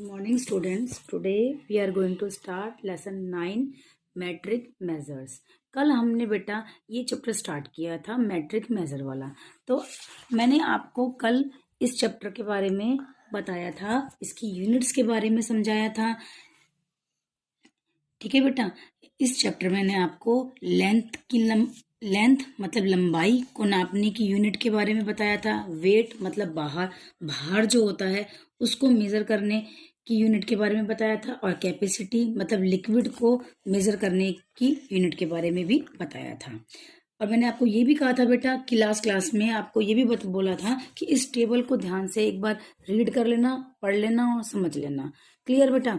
Good morning, students. Today we are going to start lesson 9 metric measures. कल हमने बेटा ये चैप्टर स्टार्ट किया था metric measure वाला। तो मैंने आपको कल इस चैप्टर के बारे में बताया था, इसकी यूनिट्स के बारे में समझाया था। ठीक है बेटा, इस चैप्टर में मैंने आपको लेंथ मतलब लंबाई को नापने की यूनिट के बारे में बताया था। वेट मतलब भार जो होता है उसको मेजर करने की यूनिट के बारे में बताया था। और कैपेसिटी मतलब लिक्विड को मेजर करने की यूनिट के बारे में भी बताया था। और मैंने आपको ये भी कहा था बेटा कि लास्ट क्लास में आपको ये भी बोला था कि इस टेबल को ध्यान से एक बार रीड कर लेना, पढ़ लेना और समझ लेना। क्लियर बेटा?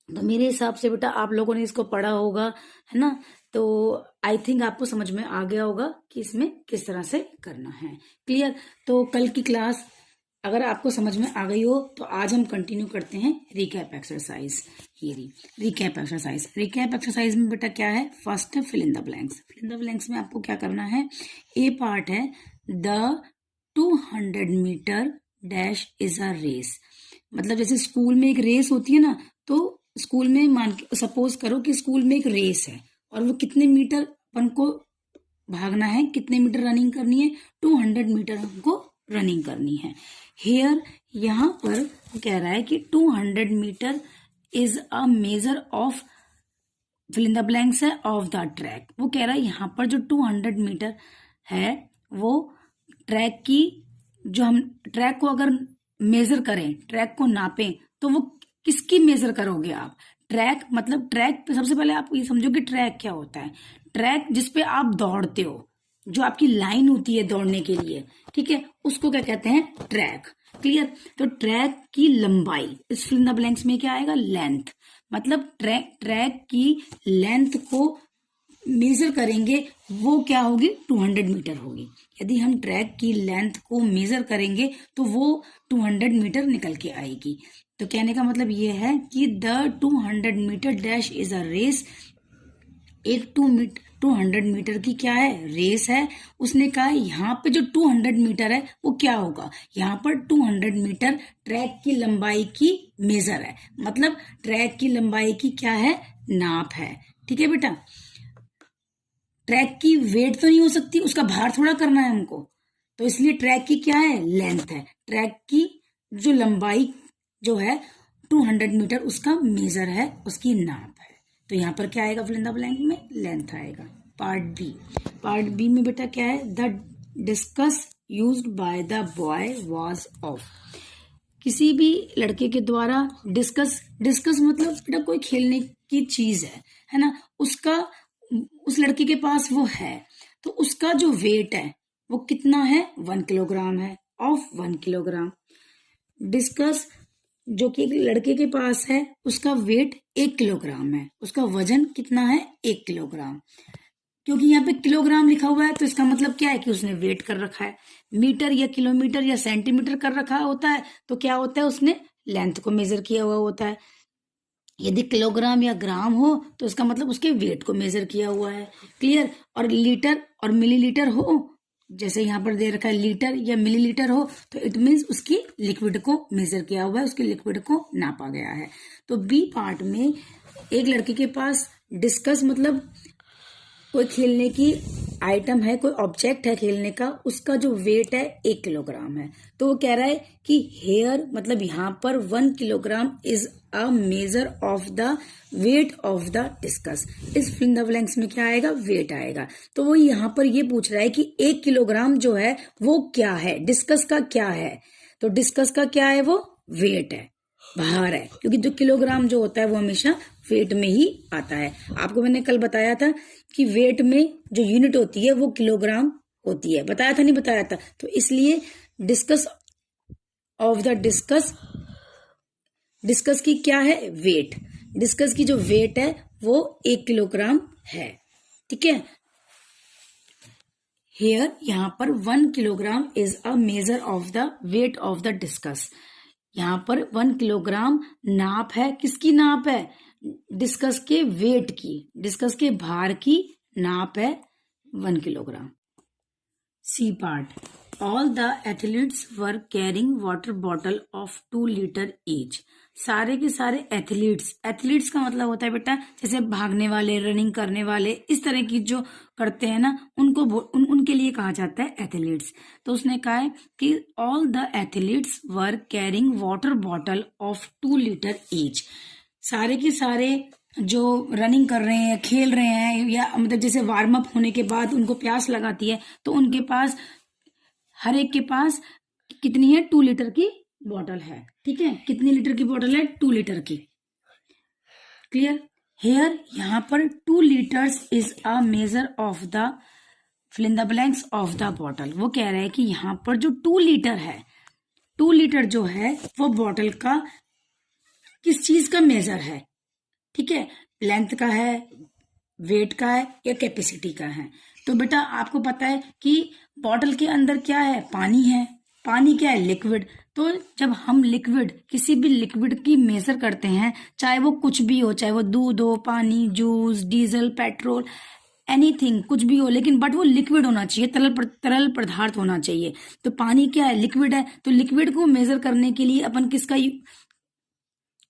तो मेरे हिसाब से बेटा आप लोगों ने इसको पढ़ा होगा, है ना? तो आई थिंक आपको समझ में आ गया होगा कि इसमें किस तरह से करना है। क्लियर? तो कल की क्लास अगर आपको समझ में आ गई हो तो आज हम कंटिन्यू करते हैं रिकैप एक्सरसाइज। रिकैप एक्सरसाइज में बेटा क्या है? First fill in the blanks. Fill in the blanks में आपको क्या करना है? ए पार्ट है the 200 metre dash is a race. मतलब जैसे स्कूल में एक रेस होती है ना, तो स्कूल में सपोज करो कि स्कूल में एक रेस है और वो कितने मीटर अपन को भागना है, कितने मीटर रनिंग करनी है? 200 मीटर हमको रनिंग करनी है। हेयर यहाँ पर कह रहा है कि 200 metre is a measure of fill in the blanks है ऑफ द ट्रैक। वो कह रहा है यहाँ पर जो 200 मीटर है वो ट्रैक की, जो हम ट्रैक को अगर मेजर करें, ट्रैक को नापें, तो वो किसकी मेजर करोगे आप? ट्रैक मतलब ट्रैक पे सबसे पहले आप ये समझो कि ट्रैक क्या होता है। ट्रैक जिसपे आप दौड़ते हो, जो आपकी लाइन होती है दौड़ने के लिए, ठीक है, उसको क्या कहते हैं? ट्रैक। क्लियर? तो ट्रैक की लंबाई इस फिल इन द ब्लैंक्स में क्या आएगा? लेंथ। मतलब ट्रैक की लेंथ को मेजर करेंगे, वो क्या होगी? 200 मीटर होगी। यदि हम ट्रैक की लेंथ को मेजर करेंगे तो वो 200 मीटर निकल के आएगी। तो कहने का मतलब ये है कि the 200 metre dash is a race. एक 200 मीटर की क्या है? रेस है। उसने कहा यहाँ पे जो 200 मीटर है वो क्या होगा? यहाँ पर 200 मीटर ट्रैक की लंबाई की मेजर है, मतलब ट्रैक की लंबाई की क्या है? नाप है। ठीक है बेटा? ट्रैक की वेट तो नहीं हो सकती, उसका भार थोड़ा करना है हमको, तो इसलिए ट्रैक की क्या है? लेंथ है। ट्रैक की जो लंबाई जो है 200 मीटर उसका मेजर है, उसकी नाप है। तो यहाँ पर क्या आएगा? फिल इन द ब्लैंक में लेंथ आएगा। पार्ट बी में बेटा क्या है? The discuss used by the boy was of. किसी भी लड़के के द्वारा डिस्कस मतलब बेटा कोई खेलने की चीज है ना, उसका उस लड़के के पास वो है, तो उसका जो वेट है वो कितना है? 1 किलोग्राम है, ऑफ 1 किलोग्राम। डिस्कस जो कि लड़के के पास है उसका वेट 1 किलोग्राम है, उसका वजन कितना है? 1 किलोग्राम। क्योंकि यहाँ पे किलोग्राम लिखा हुआ है तो इसका मतलब क्या है कि उसने वेट कर रखा है। मीटर या किलोमीटर या सेंटीमीटर कर रखा होता है तो क्या होता है? उसने लेंथ को मेजर किया हुआ होता है। यदि किलोग्राम या ग्राम हो तो इसका मतलब उसके वेट को मेजर किया हुआ है। क्लियर? और लीटर और मिलीलीटर हो, जैसे यहाँ पर दे रखा है लीटर या मिलीलीटर हो, तो इट मीन्स उसकी लिक्विड को मेजर किया हुआ है, उसके लिक्विड को नापा गया है। तो बी पार्ट में एक लड़के के पास डिस्कस मतलब कोई खेलने की आइटम है, कोई ऑब्जेक्ट है खेलने का, उसका जो वेट है 1 किलोग्राम है। तो वो कह रहा है कि हेयर मतलब यहाँ पर 1 kilogram is a measure of the weight of the discuss. इस फिल इन द ब्लैंक्स में क्या आएगा? वेट आएगा। तो वो यहाँ पर ये पूछ रहा है कि 1 किलोग्राम जो है वो क्या है? डिस्कस का क्या है? तो डिस्कस का क्या है? वो वेट है, भार है, क्योंकि जो किलोग्राम जो होता है वो हमेशा वेट में ही आता है। आपको मैंने कल बताया था कि वेट में जो यूनिट होती है वो किलोग्राम होती है। बताया था? नहीं बताया था? तो इसलिए डिस्कस ऑफ द डिस्कस की क्या है? वेट। डिस्कस की जो वेट है वो 1 किलोग्राम है। ठीक है? हेयर यहाँ पर 1 kilogram is a measure of the weight of the discuss. यहाँ पर 1 किलोग्राम नाप है, किसकी नाप है? डिस्कस के वेट की, डिस्कस के भार की नाप है 1 kilogram. C part all the athletes were carrying water bottle of 2 litre each. सारे के सारे एथलीट्स का मतलब होता है बेटा जैसे भागने वाले, रनिंग करने वाले, इस तरह की जो करते हैं ना उनको उनके लिए कहा जाता है एथलीट्स। तो उसने कहा है कि all the athletes were carrying water bottle of 2 litre each. सारे के सारे जो रनिंग कर रहे हैं, खेल रहे हैं, या मतलब जैसे वार्म अप होने के बाद उनको प्यास लगाती है तो उनके पास, हर एक के पास कितनी है, 2 लीटर की बॉटल है। ठीक है, कितनी लीटर की बॉटल है, 2 लीटर की। क्लियर? हेयर, यहाँ पर 2 litres is a measure of the fill in the blanks of the bottle. वो कह रहे हैं कि यहाँ पर जो 2 लीटर है, 2 लीटर जो है वो बॉटल का किस चीज का मेजर है। ठीक है, लेंथ का है, वेट का है, या कैपेसिटी का है। तो बेटा आपको पता है कि बॉटल के अंदर क्या है, पानी है। पानी क्या है, लिक्विड। तो जब हम लिक्विड, किसी भी लिक्विड की मेजर करते हैं, चाहे वो कुछ भी हो, चाहे वो दूध हो, पानी, जूस, डीजल, पेट्रोल, एनीथिंग, कुछ भी हो, लेकिन बट वो लिक्विड होना चाहिए, तरल पदार्थ होना चाहिए। तो पानी क्या है, लिक्विड है। तो लिक्विड को मेजर करने के लिए अपन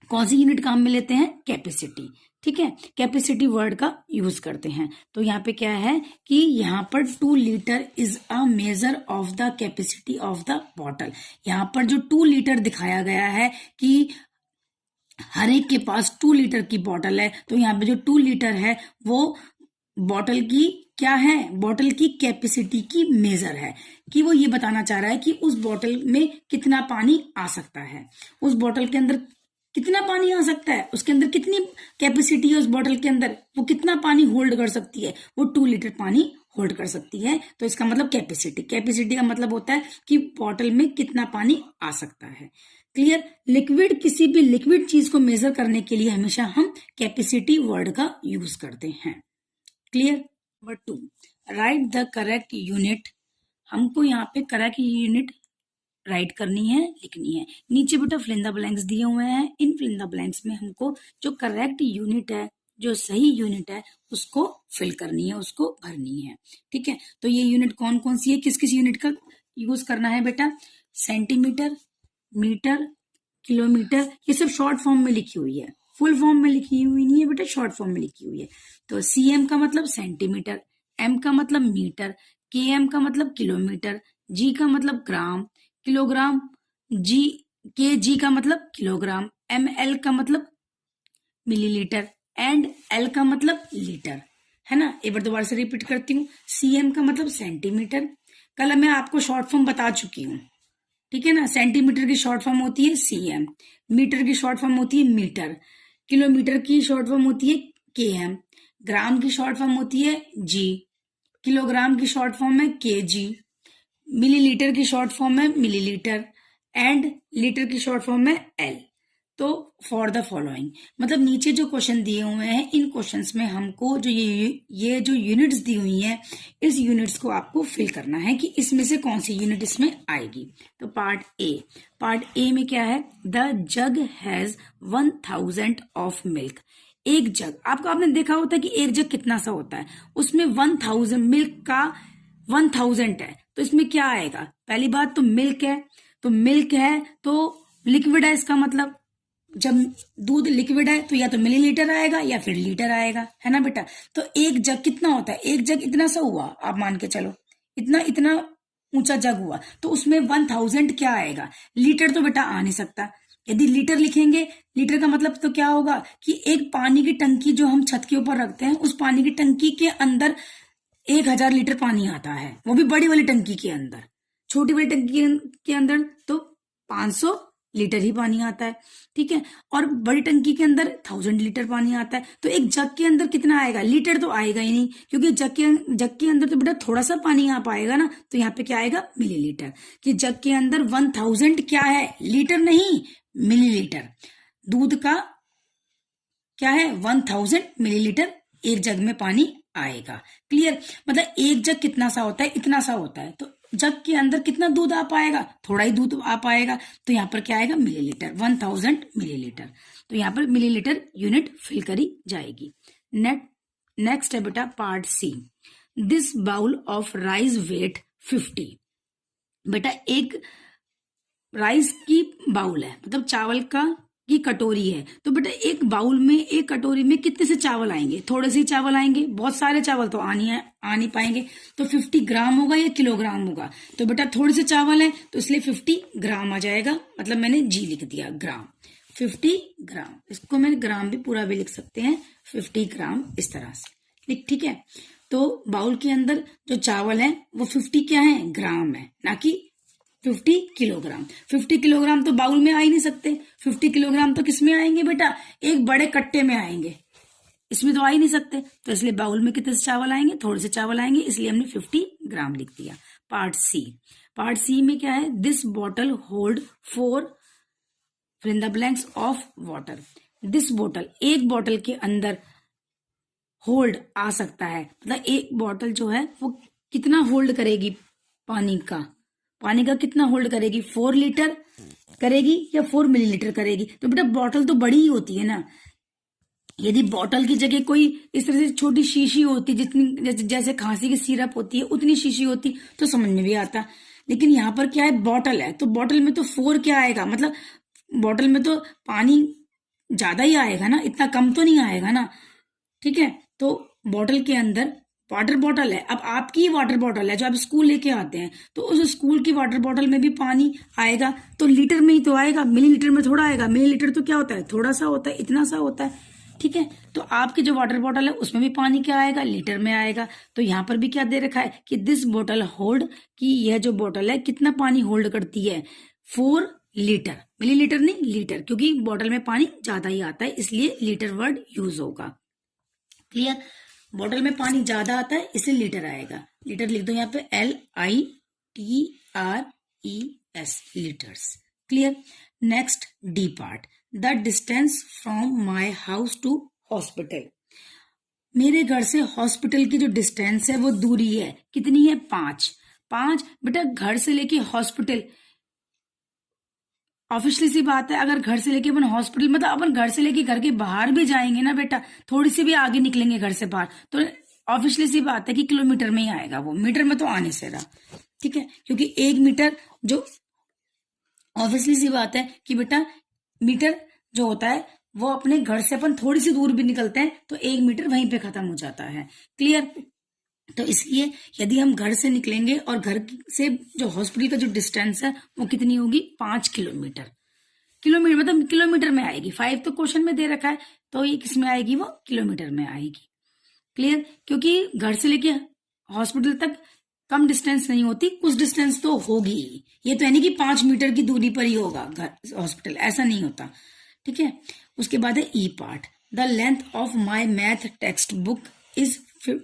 कौन सी यूनिट काम में लेते हैं, कैपेसिटी। ठीक है, कैपेसिटी वर्ड का यूज करते हैं। तो यहाँ पे क्या है कि यहाँ पर 2 litre is a measure of the capacity of the bottle. यहाँ पर जो 2 लीटर दिखाया गया है कि हर एक के पास 2 लीटर की बॉटल है, तो यहाँ पे जो 2 लीटर है वो बॉटल की क्या है, बॉटल की कैपेसिटी की मेजर है। कि वो ये बताना चाह रहा है कि उस बॉटल में कितना पानी आ सकता है, उस बॉटल के अंदर कितना पानी आ सकता है, उसके अंदर कितनी कैपेसिटी है उस बॉटल के अंदर, वो कितना पानी होल्ड कर सकती है, वो 2 लीटर पानी होल्ड कर सकती है। तो इसका मतलब कैपेसिटी का मतलब होता है कि बॉटल में कितना पानी आ सकता है। क्लियर? लिक्विड, किसी भी लिक्विड चीज को मेजर करने के लिए हमेशा हम कैपेसिटी वर्ड का यूज करते हैं। Clear? Number 2, right the correct unit. हमको यहाँ पे करेक्ट यूनिट राइट करनी है, लिखनी है। नीचे बेटा फिल इन द ब्लैंक्स दिए हुए हैं, इन फिल इन द ब्लैंक्स में हमको जो करेक्ट यूनिट है, जो सही यूनिट है, उसको फिल करनी है, उसको भरनी है। ठीक है, तो ये यूनिट कौन कौन सी है, किस किस यूनिट का यूज करना है बेटा, सेंटीमीटर, मीटर, किलोमीटर, ये सब शॉर्ट फॉर्म में लिखी हुई है, फुल फॉर्म में लिखी हुई नहीं है बेटा, शॉर्ट फॉर्म में लिखी हुई है। तो सीएम का मतलब सेंटीमीटर, एम का मतलब मीटर, केएम का मतलब किलोमीटर, जी का मतलब ग्राम, किलोग्राम, जी, के जी का मतलब किलोग्राम, एम एल का मतलब मिलीलीटर, एंड एल का मतलब लीटर, है ना। एक बार दोबारा से रिपीट करती हूँ, सीएम का मतलब सेंटीमीटर, कल मैं आपको शॉर्ट फॉर्म बता चुकी हूँ। ठीक है ना, सेंटीमीटर की शॉर्ट फॉर्म होती है सीएम, मीटर की शॉर्ट फॉर्म होती है मीटर, किलोमीटर की शॉर्ट फॉर्म होती है केएम, ग्राम की शॉर्ट फॉर्म होती है जी, किलोग्राम की शॉर्ट फॉर्म है केजी, मिलीलीटर की शॉर्ट फॉर्म है मिलीलीटर, एंड लीटर की शॉर्ट फॉर्म है एल। तो फॉर द फॉलोइंग, मतलब नीचे जो क्वेश्चन दिए हुए हैं, इन क्वेश्चंस में हमको जो ये जो यूनिट्स दी हुई हैं, इस यूनिट्स को आपको फिल करना है कि इसमें से कौन सी यूनिट इसमें आएगी। तो पार्ट ए में क्या है, the jug has 1000 of milk. एक जग, आपने देखा होता है कि एक जग कितना सा होता है, उसमें 1000 मिल्क का 1000 है, तो इसमें क्या आएगा, पहली बात तो मिल्क है, तो मिल्क है तो लिक्विड है, इसका मतलब जब दूध लिक्विड है तो या तो मिलीलीटर आएगा या फिर लीटर आएगा, है ना बेटा। तो एक जग कितना होता है, एक जग इतना सा हुआ, आप मान के चलो इतना ऊंचा जग हुआ, तो उसमें 1000 क्या आएगा, लीटर तो बेटा आ नहीं सकता। यदि लीटर लिखेंगे, लीटर का मतलब तो क्या होगा कि एक पानी की टंकी जो हम छत के ऊपर रखते हैं, उस पानी की टंकी के अंदर 1000 लीटर पानी आता है, वो भी बड़ी वाली टंकी के अंदर। छोटी वाली टंकी के अंदर तो 500 लीटर ही पानी आता है। ठीक है, और बड़ी टंकी के अंदर 1000 लीटर पानी आता है। तो एक जग के अंदर कितना आएगा, लीटर तो आएगा ही नहीं, क्योंकि जग के अंदर तो बेटा थोड़ा सा पानी आ पाएगा ना, तो यहाँ पे क्या आएगा, मिलीलीटर। कि जग के अंदर 1000 क्या है, लीटर नहीं, मिलीलीटर। दूध का क्या है, 1000 मिलीलीटर एक जग में पानी आएगा। क्लियर? मतलब एक जग कितना सा होता है, इतना सा होता है, तो जग के अंदर कितना दूध आ पाएगा, थोड़ा ही दूध आ पाएगा, तो यहाँ पर क्या आएगा, मिलीलीटर, 1000 मिलीलीटर। तो यहाँ पर मिलीलीटर यूनिट फिल करी जाएगी। नेक्स्ट है बेटा part C, this bowl of rice weight 50। बेटा एक राइस की बाउल है, मतलब चावल का की कटोरी है, तो बेटा एक बाउल में, एक कटोरी में कितने से चावल आएंगे? थोड़े से ही चावल आएंगे, बहुत सारे चावल तो आ नहीं पाएंगे। तो 50 ग्राम होगा या किलोग्राम होगा? तो बेटा थोड़े से चावल है तो इसलिए 50 ग्राम आ जाएगा, मतलब मैंने जी लिख दिया, ग्राम, 50 ग्राम। इसको मैंने ग्राम भी पूरा भी लिख सकते हैं, 50 ग्राम, इस तरह से ठीक है। तो बाउल के अंदर जो चावल है वो 50 क्या है? ग्राम है, ना कि 50 किलोग्राम। 50 किलोग्राम तो बाउल में आ ही नहीं सकते। 50 किलोग्राम तो किस में आएंगे बेटा? एक बड़े कट्टे में आएंगे, इसमें तो आ ही नहीं सकते। तो इसलिए बाउल में कितने से चावल आएंगे? थोड़े से चावल आएंगे, इसलिए हमने 50 ग्राम लिख दिया। पार्ट सी, पार्ट सी में क्या है? This bottle hold 4 fill in the blanks of water. This bottle, एक बॉटल के अंदर होल्ड आ सकता है, मतलब एक बॉटल जो है वो कितना होल्ड करेगी पानी का? पानी का कितना होल्ड करेगी? 4 लीटर करेगी या 4 मिलीलीटर करेगी? तो बेटा बॉटल तो बड़ी ही होती है ना। यदि बॉटल की जगह कोई इस तरह से छोटी शीशी होती, जितनी जैसे खांसी की सिरप होती है उतनी शीशी होती, तो समझ में भी आता। लेकिन यहाँ पर क्या है? बॉटल है, तो बॉटल में तो 4 क्या आएगा? मतलब बॉटल में तो पानी ज्यादा ही आएगा ना, इतना कम तो नहीं आएगा ना, ठीक है। तो बॉटल के अंदर, वाटर बॉटल है, अब आपकी वाटर बॉटल है जो आप स्कूल लेके आते हैं, तो उस स्कूल की वाटर बॉटल में भी पानी आएगा, तो लीटर में ही तो आएगा, मिलीलीटर में थोड़ा आएगा। मिलीलीटर तो क्या होता है? थोड़ा सा होता है, इतना सा होता है, ठीक है। तो आपकी जो वाटर बॉटल है उसमें भी पानी क्या आएगा? लीटर में आएगा। तो यहाँ पर भी क्या दे रखा है कि दिस बॉटल होल्ड, कि यह जो बॉटल है कितना पानी होल्ड करती है? 4 लीटर, मिलीलीटर नहीं, लीटर, क्योंकि बॉटल में पानी ज्यादा ही आता है, इसलिए लीटर वर्ड यूज होगा। क्लियर? बॉटल में पानी ज्यादा आता है इसलिए लीटर आएगा। लीटर लिख दो यहाँ पे, LITRES, litres. Clear? Next D part, the distance from my house to hospital. मेरे घर से हॉस्पिटल की जो डिस्टेंस है वो दूरी है, कितनी है? 5। बेटा घर से लेके हॉस्पिटल, ऑब्वियसली सी बात है, अगर घर से लेके अपन हॉस्पिटल, मतलब अपन घर से लेके घर के बाहर भी जाएंगे ना बेटा, थोड़ी सी भी आगे निकलेंगे घर से बाहर, तो ऑब्वियसली सी बात है कि किलोमीटर में ही आएगा वो, मीटर में तो आने से रहा, ठीक है। क्योंकि 1 मीटर जो, ऑब्वियसली सी बात है कि बेटा मीटर जो होता है वो अपने घर से अपन थोड़ी सी दूर भी निकलते हैं तो 1 मीटर वहीं पे खत्म हो जाता है। क्लियर? तो इसलिए यदि हम घर से निकलेंगे और घर से जो हॉस्पिटल का जो डिस्टेंस है वो कितनी होगी? 5 किलोमीटर। किलोमीटर मतलब किलोमीटर में आएगी, 5 तो क्वेश्चन में दे रखा है, तो ये किस में आएगी? वो किलोमीटर में आएगी। क्लियर? क्योंकि घर से लेके हॉस्पिटल तक कम डिस्टेंस नहीं होती, कुछ डिस्टेंस तो होगी। ये तो है नहीं कि 5 मीटर की दूरी पर ही होगा घर हॉस्पिटल, ऐसा नहीं होता, ठीक है। उसके बाद है E part, the length of my math text book is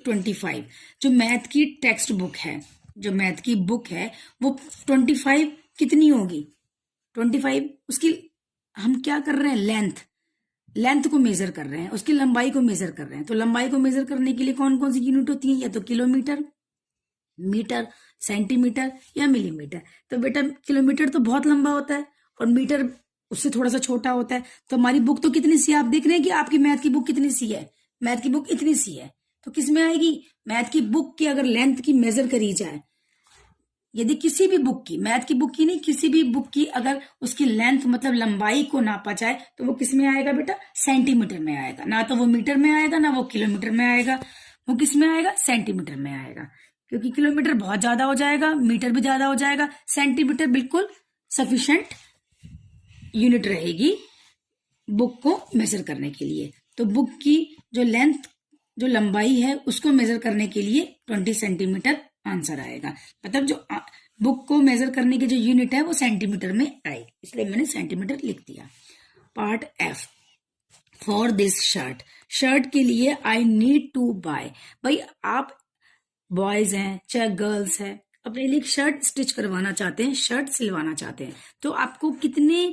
25। जो मैथ की टेक्स्ट बुक है, जो मैथ की बुक है वो 25 कितनी होगी? 25, उसकी हम क्या कर रहे हैं? लेंथ को मेजर कर रहे हैं, उसकी लंबाई को मेजर कर रहे हैं। तो लंबाई को मेजर करने के लिए कौन कौन सी यूनिट होती है? या तो किलोमीटर, मीटर, सेंटीमीटर या मिलीमीटर। तो बेटा किलोमीटर तो बहुत लंबा होता है और मीटर उससे थोड़ा सा छोटा होता है। तो हमारी बुक तो कितनी सी है? आप देख रहे हैं कि आपकी मैथ की बुक कितनी सी है? मैथ की बुक इतनी सी है, तो किस में आएगी? मैथ की बुक की अगर लेंथ की मेजर करी जाए, यदि किसी भी बुक की, मैथ की बुक की नहीं, किसी भी बुक की अगर उसकी लेंथ मतलब लंबाई को नापा जाए तो वो किस में आएगा बेटा? सेंटीमीटर में आएगा। ना तो वो मीटर में आएगा ना वो किलोमीटर में आएगा, वो किस में आएगा? सेंटीमीटर में आएगा। क्योंकि किलोमीटर बहुत ज्यादा हो जाएगा, मीटर भी ज्यादा हो जाएगा, सेंटीमीटर बिल्कुल सफिशिएंट यूनिट रहेगी बुक को मेजर करने के लिए। तो बुक की जो लेंथ, जो लंबाई है उसको मेजर करने के लिए 20 सेंटीमीटर आंसर आएगा। मतलब जो बुक को मेजर करने की जो यूनिट है वो सेंटीमीटर में आएगी, इसलिए मैंने सेंटीमीटर लिख दिया। Part F, for this shirt के लिए आई नीड टू बाय। भाई आप बॉयज हैं चाहे गर्ल्स हैं, अपने लिए शर्ट स्टिच करवाना चाहते हैं, शर्ट सिलवाना चाहते हैं, तो आपको कितने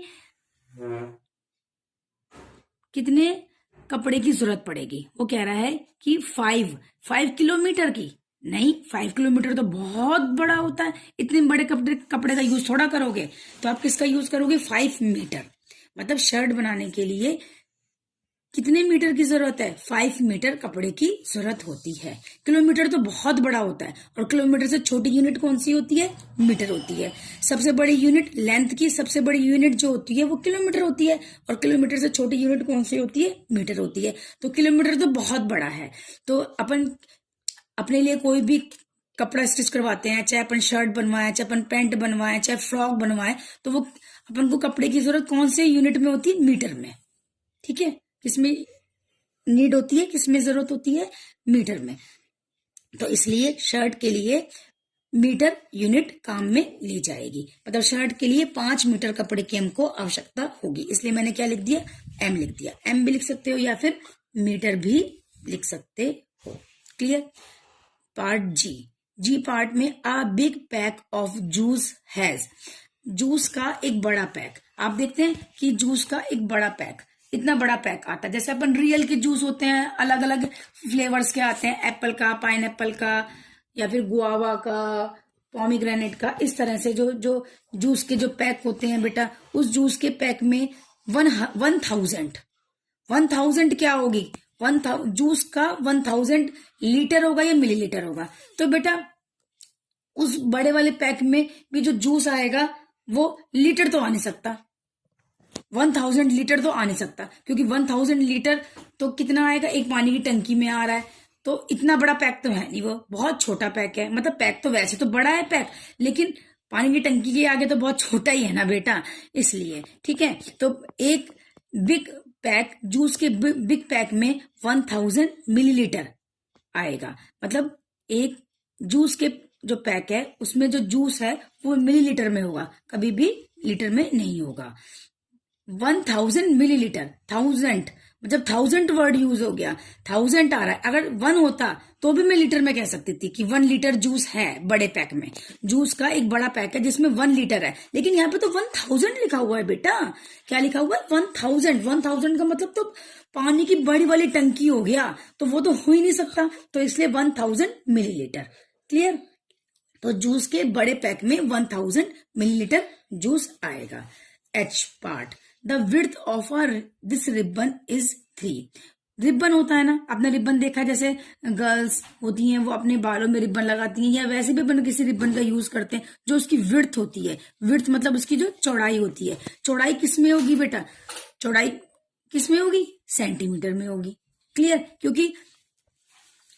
कपड़े की जरूरत पड़ेगी? वो कह रहा है कि 5 किलोमीटर की नहीं, 5 किलोमीटर तो बहुत बड़ा होता है, इतने बड़े कपड़े का यूज थोड़ा करोगे। तो आप किसका यूज करोगे? 5 मीटर। मतलब शर्ट बनाने के लिए कितने मीटर की जरूरत है? 5 मीटर कपड़े की जरूरत होती है। किलोमीटर तो बहुत बड़ा होता है, और किलोमीटर से छोटी यूनिट कौन सी होती है? मीटर होती है। सबसे बड़ी यूनिट लेंथ की सबसे बड़ी यूनिट जो होती है वो किलोमीटर होती है, और किलोमीटर से छोटी यूनिट कौन सी होती है? मीटर होती है। तो किलोमीटर तो बहुत बड़ा है। तो अपन अपने लिए कोई भी कपड़ा स्टिच करवाते हैं, चाहे अपन शर्ट बनवाए, चाहे अपन पैंट बनवाए, चाहे फ्रॉक बनवाए, तो वो अपन को कपड़े की जरूरत कौन से यूनिट में होती है? मीटर में। ठीक है, किसमें नीड होती है, किसमें जरूरत होती है? मीटर में। तो इसलिए शर्ट के लिए मीटर यूनिट काम में ली जाएगी। मतलब शर्ट के लिए 5 मीटर कपड़े की हमको आवश्यकता होगी, इसलिए मैंने क्या लिख दिया? एम लिख दिया। एम भी लिख सकते हो या फिर मीटर भी लिख सकते हो। क्लियर? पार्ट जी। जी पार्ट में a big pack of juice has. Juice का एक बड़ा पैक। आप देखते हैं कि जूस का एक बड़ा पैक, इतना बड़ा पैक आता है। जैसे अपन रियल के जूस होते हैं, अलग अलग फ्लेवर्स के आते हैं, एप्पल का, पाइनएप्पल का, या फिर गुआवा का, पॉमीग्रेनेट का। इस तरह से जो जो जूस के जो पैक होते हैं बेटा, उस जूस के पैक में 1000 क्या होगी? जूस का 1000 लीटर होगा या मिलीलीटर होगा? तो बेटा उस बड़े वाले पैक में भी जो जूस आएगा वो लीटर तो आ नहीं सकता, 1000 लीटर तो आ नहीं सकता, क्योंकि 1000 लीटर तो कितना आएगा? एक पानी की टंकी में आ रहा है। तो इतना बड़ा पैक तो है नहीं, वो बहुत छोटा पैक है। मतलब पैक तो वैसे तो बड़ा है पैक, लेकिन पानी की टंकी के आगे तो बहुत छोटा ही है ना बेटा, इसलिए। ठीक है, तो एक बिग पैक, जूस के बिग पैक में 1000 मिलीलीटर आएगा। मतलब एक जूस के जो पैक है उसमें जो जूस है वो मिलीलीटर में होगा, कभी भी लीटर में नहीं होगा। 1000 मिलीलीटर, 1000 मतलब 1000 वर्ड यूज हो गया, 1000 आ रहा है। अगर 1 होता तो भी मैं लीटर में कह सकती थी कि 1 लीटर जूस है बड़े पैक में। जूस का एक बड़ा पैक है जिसमें 1 लीटर है, लेकिन यहाँ पे तो 1000 लिखा हुआ है बेटा। क्या लिखा हुआ है? 1000। 1000 का मतलब तो पानी की बड़ी वाली टंकी हो गया, तो वो तो हो ही नहीं सकता, तो इसलिए 1000 मिलीलीटर। क्लियर? तो जूस के बड़े पैक में 1000 मिलीलीटर जूस आएगा। H part, the width of this ribbon is 3। Ribbon होता है ना, आपने रिबन देखा, जैसे गर्ल्स होती हैं वो अपने बालों में रिबन लगाती हैं, या वैसे भी अपन किसी रिबन का यूज करते हैं। जो उसकी विड्थ होती है, विड्थ मतलब उसकी जो चौड़ाई होती है, चौड़ाई किस में होगी बेटा? चौड़ाई किस में होगी? सेंटीमीटर में होगी। क्लियर? क्योंकि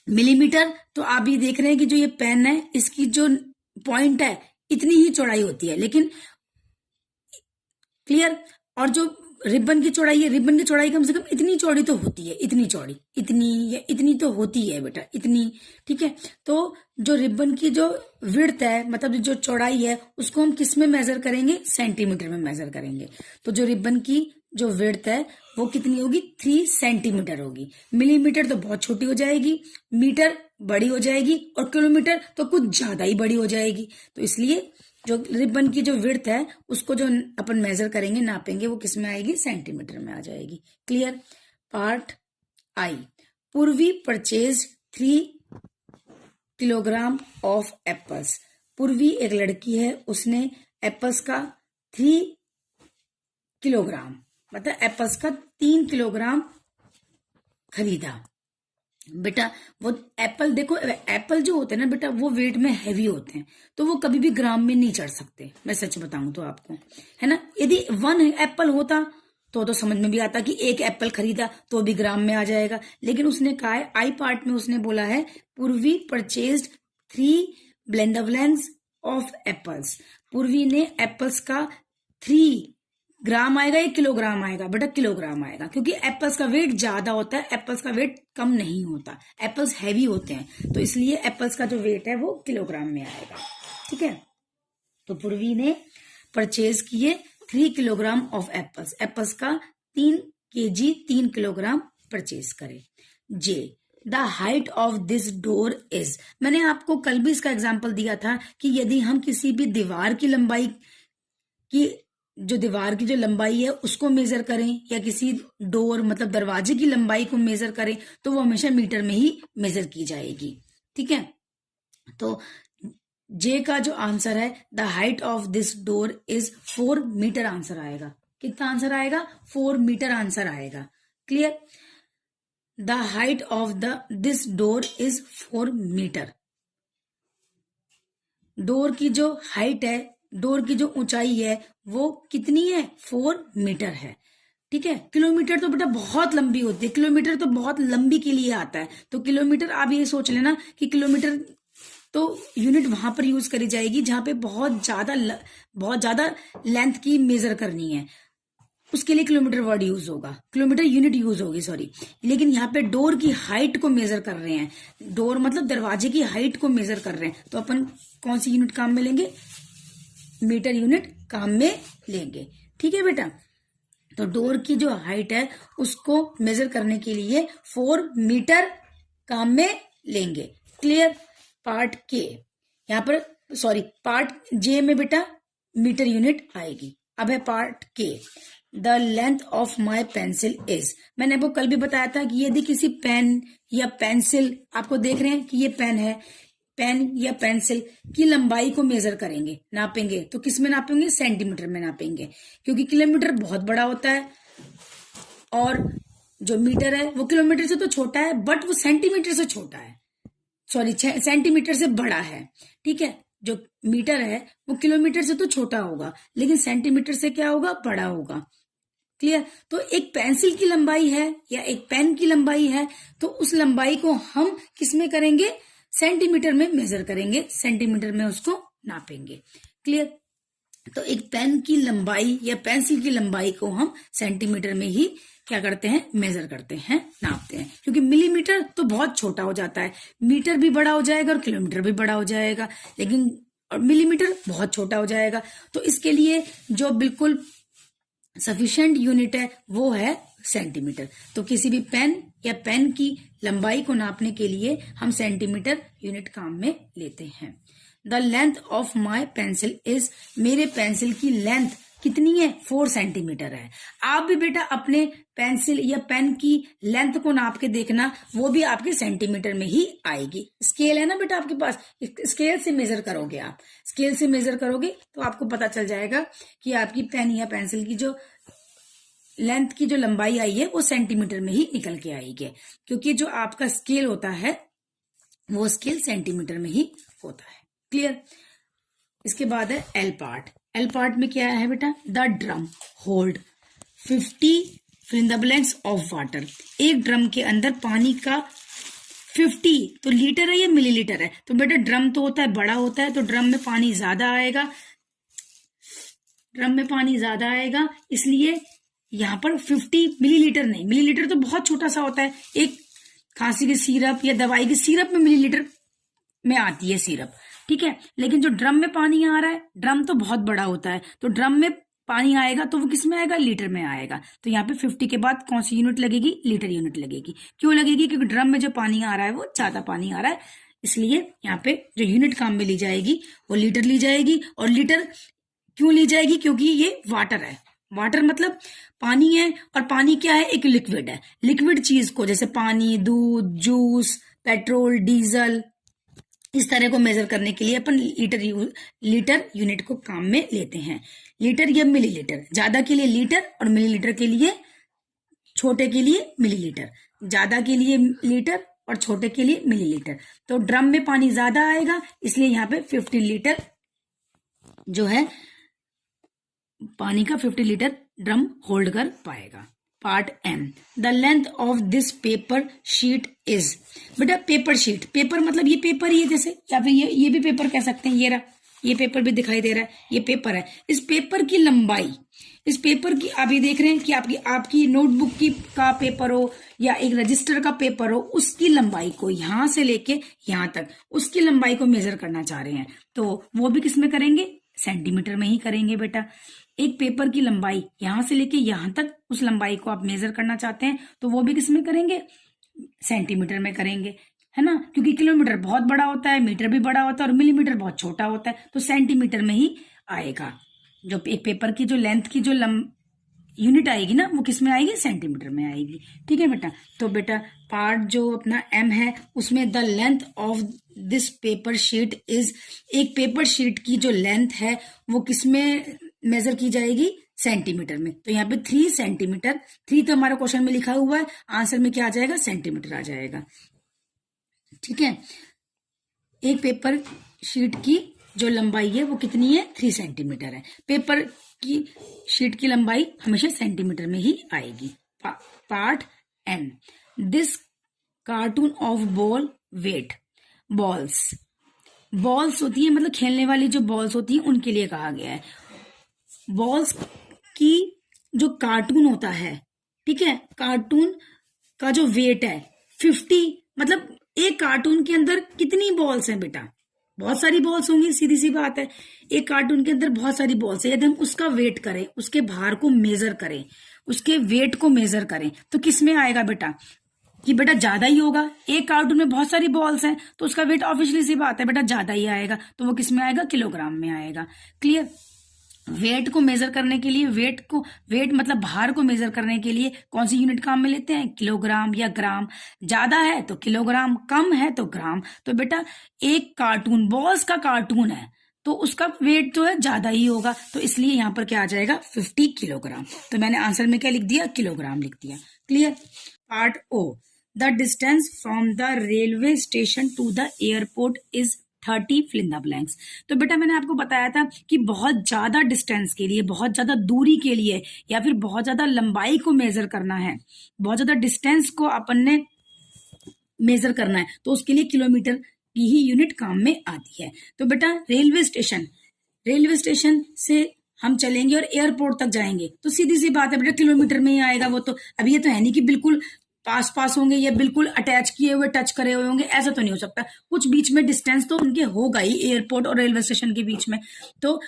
मिलीमीटर तो आप भी देख रहे हैं कि जो ये पेन है इसकी जो पॉइंट है इतनी ही चौड़ाई होती है, लेकिन क्लियर? और जो रिबन की चौड़ाई है, रिबन की चौड़ाई कम से कम इतनी चौड़ी तो होती है, इतनी चौड़ी, इतनी या इतनी तो होती है बेटा, इतनी। ठीक है, तो जो रिबन की जो विड्थ है, मतलब जो चौड़ाई है, उसको हम किस में मेजर करेंगे? सेंटीमीटर में मेजर करेंगे। तो जो रिबन की जो विड्थ है वो कितनी होगी? 3 सेंटीमीटर होगी। मिलीमीटर तो बहुत छोटी हो जाएगी, मीटर बड़ी हो जाएगी, और किलोमीटर तो कुछ ज्यादा ही बड़ी हो जाएगी। तो इसलिए जो रिबन की जो विड्थ है उसको जो अपन मेजर करेंगे, नापेंगे, वो किस में आएगी? सेंटीमीटर में आ जाएगी। क्लियर? पार्ट आई, पूर्वी परचेज 3 किलोग्राम ऑफ एप्पल्स। पूर्वी एक लड़की है, उसने एप्पल्स का 3 किलोग्राम मतलब एप्पल्स का 3 किलोग्राम खरीदा। बेटा वो एप्पल देखो, एप्पल जो होते हैं ना बेटा, वो वेट में हैवी होते हैं, तो वो कभी भी ग्राम में नहीं चढ़ सकते। मैं सच बताऊं तो आपको, है ना। यदि 1 एप्पल होता तो समझ में भी आता कि एक एप्पल खरीदा तो भी ग्राम में आ जाएगा, लेकिन उसने कहा है, आई पार्ट में उसने बोला है, पूर्वी परचेज्ड 3 ब्लेंडवलेंस ऑफ एप्पल्स। पूर्वी ने एप्पल्स का 3 ग्राम आएगा या किलोग्राम आएगा? बेटा किलोग्राम आएगा, क्योंकि एप्पल्स का वेट ज्यादा होता है, एप्पल्स का वेट कम नहीं होता। एप्पल्स हैवी होते हैं, तो इसलिए एप्पल्स का जो वेट है वो किलोग्राम में आएगा। ठीक है, तो पूर्वी ने परचेज किए 3 किलोग्राम ऑफ एप्पल्स। एप्पल्स का 3 kg 3 किलोग्राम परचेज करे। J, the height of this door is. मैंने आपको कल भी इसका एग्जाम्पल दिया था कि यदि हम किसी भी दीवार की लंबाई की, जो दीवार की जो लंबाई है उसको मेजर करें, या किसी डोर मतलब दरवाजे की लंबाई को मेजर करें, तो वो हमेशा मीटर में ही मेजर की जाएगी। ठीक है, तो जे का जो आंसर है, the height of this door is 4 metre answer आएगा। कितना आंसर आएगा? 4 मीटर आंसर आएगा। Clear. The height of this door is 4 metre. Door की जो हाइट है, डोर की जो ऊंचाई है वो कितनी है? 4 मीटर है। ठीक है। किलोमीटर तो बेटा बहुत लंबी होती है, किलोमीटर तो बहुत लंबी के लिए आता है। तो किलोमीटर आप ये सोच लेना कि किलोमीटर तो यूनिट वहां पर यूज करी जाएगी जहां पे बहुत ज्यादा लेंथ की मेजर करनी है, उसके लिए किलोमीटर वर्ड यूज होगा, किलोमीटर यूनिट यूज होगी, सॉरी। लेकिन यहाँ पे डोर की हाइट को मेजर कर रहे हैं, डोर मतलब दरवाजे की हाइट को मेजर कर रहे हैं, तो अपन कौन सी यूनिट काम में लेंगे? मीटर यूनिट काम में लेंगे। ठीक है बेटा। तो डोर की जो हाइट है उसको मेजर करने के लिए 4 मीटर काम में लेंगे। क्लियर। पार्ट के यहाँ पर, सॉरी पार्ट जे में बेटा मीटर यूनिट आएगी। अब है पार्ट के। The length of my pencil is, मैंने आपको कल भी बताया था कि यदि किसी पेन या पेंसिल, आपको देख रहे हैं कि ये पेन है, पेन या पेंसिल की लंबाई को मेजर करेंगे, नापेंगे, तो किस में नापेंगे? सेंटीमीटर में नापेंगे, क्योंकि किलोमीटर बहुत बड़ा होता है और जो मीटर है वो किलोमीटर से तो छोटा है, बट वो सेंटीमीटर से छोटा है, सॉरी सेंटीमीटर से बड़ा है। ठीक है। जो मीटर है वो किलोमीटर से तो छोटा होगा, लेकिन सेंटीमीटर से क्या होगा? बड़ा होगा। क्लियर। तो एक पेंसिल की लंबाई है या एक पेन की लंबाई है, तो उस लंबाई को हम किस में करेंगे? सेंटीमीटर में मेजर करेंगे, सेंटीमीटर में उसको नापेंगे। क्लियर। तो एक पेन की लंबाई या पेंसिल की लंबाई को हम सेंटीमीटर में ही क्या करते हैं? मेजर करते हैं, नापते हैं, क्योंकि मिलीमीटर तो बहुत छोटा हो जाता है, मीटर भी बड़ा हो जाएगा और किलोमीटर भी बड़ा हो जाएगा, लेकिन और मिलीमीटर बहुत छोटा हो जाएगा। तो इसके लिए जो बिल्कुल सफिशिएंट यूनिट है वो है सेंटीमीटर। तो किसी भी पेन या पेन की लंबाई को नापने के लिए हम सेंटीमीटर यूनिट काम में लेते हैं। The length of my pencil is, मेरे पेंसिल की लेंथ कितनी है? 4 सेंटीमीटर है। आप भी बेटा अपने पेंसिल या पेन की लेंथ को नाप के देखना, वो भी आपके सेंटीमीटर में ही आएगी। स्केल है ना बेटा आपके पास, स्केल से मेजर करोगे, आप स्केल से मेजर करोगे तो आपको पता चल जाएगा कि आपकी पेन या पेंसिल की जो लेंथ की जो लंबाई आई है वो सेंटीमीटर में ही निकल के आएगी, क्योंकि जो आपका स्केल होता है वो स्केल सेंटीमीटर में ही होता है। क्लियर। इसके बाद है एल पार्ट। एल पार्ट में क्या है बेटा? The drum hold 50 fill in the blanks of water. एक ड्रम के अंदर पानी का 50, तो लीटर है या मिलीलीटर है? तो बेटा ड्रम तो होता है, बड़ा होता है, तो ड्रम में पानी ज्यादा आएगा, ड्रम में पानी ज्यादा आएगा, इसलिए यहाँ पर 50 मिलीलीटर नहीं, मिलीलीटर तो बहुत छोटा सा होता है, एक खांसी की सिरप या दवाई की सिरप में मिलीलीटर में आती है सिरप। ठीक है। लेकिन जो ड्रम में पानी आ रहा है, ड्रम तो बहुत बड़ा होता है, तो ड्रम में पानी आएगा तो वो किस में आएगा? लीटर में आएगा। तो यहाँ पे 50 के बाद कौन सी यूनिट लगेगी? लीटर यूनिट लगेगी। क्यों लगेगी? क्योंकि ड्रम में जो पानी आ रहा है वो ज्यादा पानी आ रहा है, इसलिए यहाँ पे जो यूनिट काम में ली जाएगी वो लीटर ली जाएगी। और लीटर क्यों ली जाएगी? क्योंकि ये वाटर है, वाटर मतलब पानी है, और पानी क्या है? एक लिक्विड है। लिक्विड चीज को, जैसे पानी, दूध, जूस, पेट्रोल, डीजल, इस तरह को मेजर करने के लिए अपन लीटर यूनिट को काम में लेते हैं। लीटर या मिलीलीटर, ज्यादा के लिए लीटर और मिलीलीटर के लिए, छोटे के लिए मिलीलीटर, ज्यादा के लिए लीटर और छोटे के लिए मिलीलीटर। तो ड्रम में पानी ज्यादा आएगा, इसलिए यहाँ पे 50 लीटर जो है पानी का 50 लीटर ड्रम होल्ड कर पाएगा। Part M. The length of this paper sheet is, बेटा पेपर शीट, पेपर मतलब ये पेपर ही है जैसे, या फिर ये भी पेपर कह सकते हैं, ये रहा, ये पेपर भी दिखाई दे रहा है, ये पेपर है। इस पेपर की लंबाई, इस पेपर की आप ये देख रहे हैं कि आपकी नोटबुक की का पेपर हो या एक रजिस्टर का पेपर हो, उसकी लंबाई को यहां से लेके यहां तक, उसकी लंबाई को मेजर करना चाह रहे हैं, तो वो भी किस में करेंगे? सेंटीमीटर में ही करेंगे बेटा। एक पेपर की लंबाई यहां से लेके यहां तक, उस लंबाई को आप मेजर करना चाहते हैं तो वो भी किसमें करेंगे? सेंटीमीटर में करेंगे, है ना, क्योंकि किलोमीटर बहुत बड़ा होता है, मीटर भी बड़ा होता है और मिलीमीटर बहुत छोटा होता है, तो सेंटीमीटर में ही आएगा। जो एक पेपर की जो लेंथ की जो यूनिट आएगी ना, वो किस में आएगी? सेंटीमीटर में आएगी। ठीक है बेटा। तो बेटा पार्ट जो अपना एम है उसमें the length of this paper sheet is, एक पेपर शीट की जो लेंथ है वो किस में मेजर की जाएगी? सेंटीमीटर में। तो यहाँ पे 3 सेंटीमीटर, 3 तो हमारा क्वेश्चन में लिखा हुआ है, आंसर में क्या आ जाएगा, सेंटीमीटर आ जाएगा। ठीक है, एक पेपर शीट की जो लंबाई है वो कितनी है, 3 सेंटीमीटर है। पेपर की शीट की लंबाई हमेशा सेंटीमीटर में ही आएगी। Part N, this cartoon of ball weight, balls होती है मतलब खेलने वाली जो बॉल्स होती है उनके लिए कहा गया है। बॉल्स की जो कार्टून होता है, ठीक है, कार्टून का जो वेट है 50, मतलब एक कार्टून के अंदर कितनी बॉल्स हैं बेटा, बहुत सारी बॉल्स होंगी, सीधी सी बात है। एक कार्टून के अंदर बहुत सारी बॉल्स है, यदि हम उसका वेट करें, उसके भार को मेजर करें, उसके वेट को मेजर करें, तो किस में आएगा बेटा, कि बेटा ज्यादा ही होगा। एक कार्टून में बहुत सारी बॉल्स हैं तो उसका वेट ऑब्वियसली सी बात है बेटा ज्यादा ही आएगा, तो वो किस में आएगा, किलोग्राम में आएगा। क्लियर। वेट को मेजर करने के लिए, वेट मतलब भार को मेजर करने के लिए कौन सी यूनिट काम में लेते हैं, किलोग्राम या ग्राम। ज्यादा है तो किलोग्राम, कम है तो ग्राम। तो बेटा एक कार्टून, बॉल्स का कार्टून है तो उसका वेट जो है ज्यादा ही होगा, तो इसलिए यहाँ पर क्या आ जाएगा, 50 किलोग्राम। तो मैंने आंसर में क्या लिख दिया, किलोग्राम लिख दिया। Clear. Part O, the distance from the railway station to the airport is 30 fill in the blanks. तो बेटा मैंने आपको बताया था कि बहुत ज्यादा डिस्टेंस के लिए, बहुत ज्यादा दूरी के लिए, या फिर बहुत ज्यादा लंबाई को मेजर करना है, बहुत ज्यादा डिस्टेंस को अपन ने मेजर करना है, तो उसके लिए किलोमीटर की ही यूनिट काम में आती है। तो बेटा रेलवे स्टेशन से हम चलेंगे और एयरपोर्ट तक जाएंगे तो सीधी सी बात है बेटा किलोमीटर में ही आएगा वो। तो अभी ये तो है नहीं कि बिल्कुल पास होंगे या बिल्कुल अटैच किए हुए, टच करे हुए होंगे, ऐसा तो नहीं हो सकता। कुछ बीच में डिस्टेंस तो उनके होगा ही, एयरपोर्ट और रेलवे स्टेशन के बीच में। तो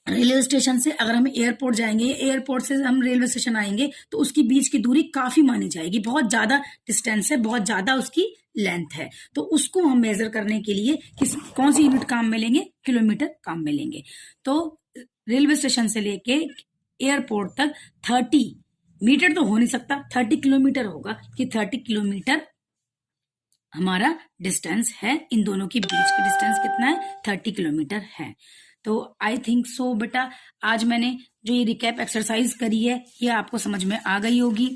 रेलवे स्टेशन से अगर हम एयरपोर्ट जाएंगे, एयरपोर्ट से हम रेलवे स्टेशन आएंगे, तो उसके बीच की दूरी काफी मानी जाएगी, बहुत ज्यादा डिस्टेंस है, बहुत ज्यादा उसकी लेंथ है। तो उसको हम मेजर करने के लिए कौन सी यूनिट काम में लेंगे, किलोमीटर काम में लेंगे। तो रेलवे स्टेशन से लेके एयरपोर्ट तक 30 मीटर तो हो नहीं सकता, 30 किलोमीटर होगा, कि 30 किलोमीटर हमारा डिस्टेंस है। इन दोनों के बीच की डिस्टेंस कितना है, 30 किलोमीटर है। तो आई थिंक सो बेटा आज मैंने जो ये रिकैप एक्सरसाइज करी है ये आपको समझ में आ गई होगी।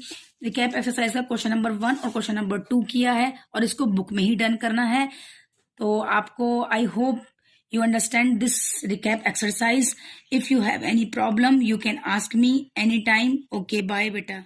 रिकैप एक्सरसाइज का क्वेश्चन नंबर 1 और क्वेश्चन नंबर 2 किया है और इसको बुक में ही डन करना है। तो आपको I hope you understand this recap exercise. If you have any problem you can ask me anytime. Okay, bye beta.